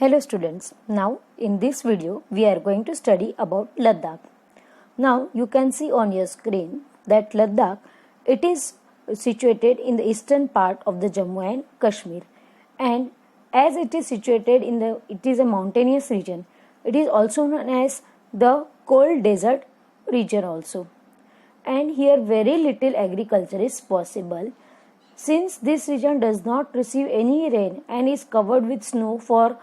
Hello students, now in this video we are going to study about Ladakh. Now you can see on your screen that Ladakh, it is situated in the eastern part of the Jammu and Kashmir, and as it is situated it is a mountainous region. It is also known as the cold desert region also, and here very little agriculture is possible. Since this region does not receive any rain and is covered with snow for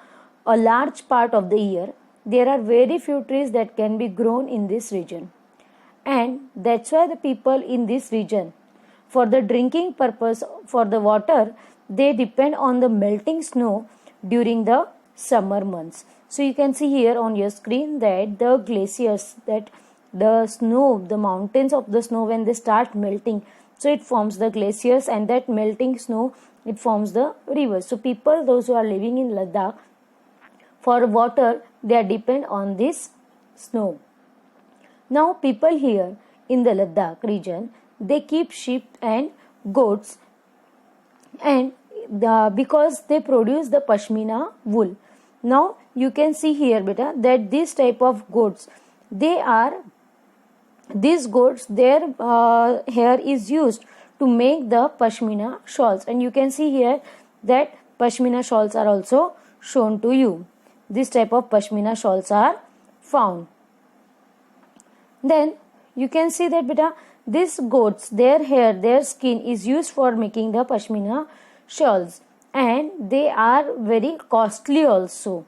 a large part of the year, there are very few trees that can be grown in this region. And that's why the people in this region, for the drinking purpose, for the water, they depend on the melting snow during the summer months. So you can see here on your screen that the glaciers, that the snow, the mountains of the snow, when they start melting, so it forms the glaciers, and that melting snow, it forms the rivers. So people, those who are living in Ladakh, for water, they are depend on this snow. Now people here in the Ladakh region, they keep sheep and goats, and because they produce the pashmina wool. Now you can see here beta that this type of goats, these goats, their hair is used to make the pashmina shawls, and you can see here that pashmina shawls are also shown to you. This type of pashmina shawls are found. Then you can see that beta these goats, their hair, their skin is used for making the pashmina shawls, and they are very costly also.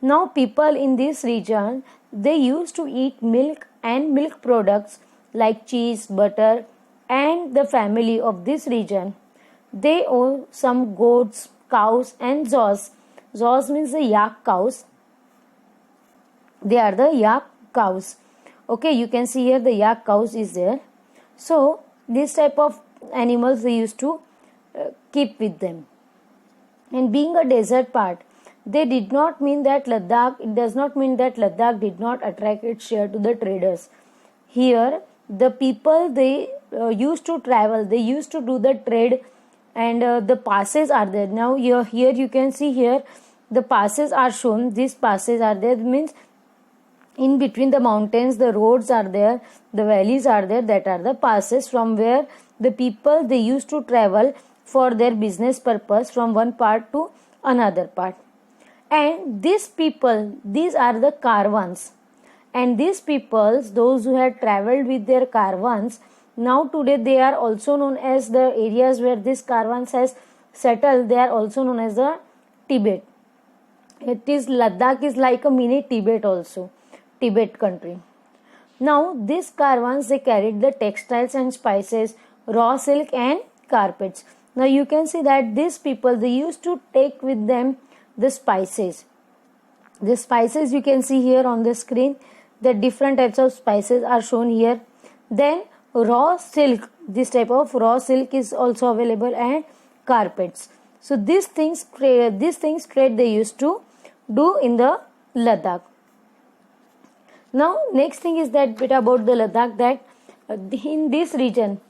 Now people in this region, they used to eat milk and milk products like cheese, butter, and the family of this region, they own some goats, cows, and zos. Zos means the yak cows. They are the yak cows. Okay, you can see here the yak cows is there. So this type of animals they used to keep with them. And being a desert part, they did not mean that Ladakh, it does not mean that Ladakh did not attract its share to the traders. Here the people, they used to travel, they used to do the trade, and the passes are there. Now here you can see here the passes are shown. These passes are there, means in between the mountains the roads are there, the valleys are there, that are the passes from where the people, they used to travel for their business purpose from one part to another part. And these people, these are the caravans, and these peoples, those who had traveled with their caravans, now today they are also known as the areas where this caravans has settled, they are also known as the Tibet. It is, Ladakh is like a mini Tibet also, Tibet country. Now these caravans, they carried the textiles and spices, raw silk and carpets. Now you can see that these people, they used to take with them the spices. The spices you can see here on the screen, the different types of spices are shown here. Then raw silk, this type of raw silk is also available, and carpets. So these things trade they used to do in the Ladakh. Now next thing is that bit about the Ladakh, that in this region,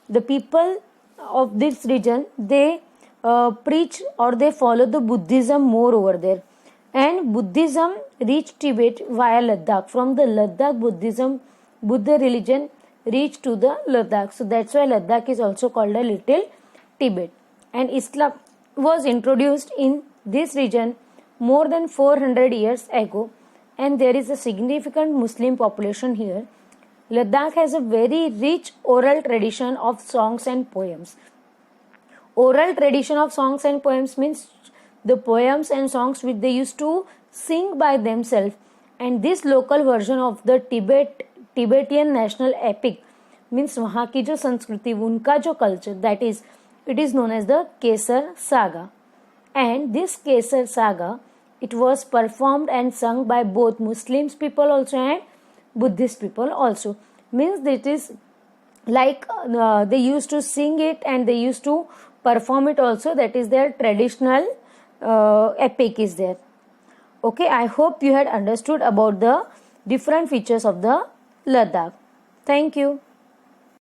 the people of this region, they preach or they follow the Buddhism more over there, and Buddhism reached Tibet via Ladakh. From the Ladakh, Buddha religion reached to the Ladakh. So that's why Ladakh is also called a little Tibet. And Islam was introduced in this region more than 400 years ago, and there is a significant Muslim population here. Ladakh has a very rich oral tradition of songs and poems. Oral tradition of songs and poems means the poems and songs which they used to sing by themselves, and this local version of the Tibetan national epic means वहाँ की जो संस्कृति, उनका जो culture, that is, it is known as the Kesar Saga. And this Kesar Saga, it was performed and sung by both Muslims people also and Buddhist people also. Means it is like they used to sing it and they used to perform it also. That is their traditional epic is there. Okay, I hope you had understood about the different features of the Ladakh. Thank you.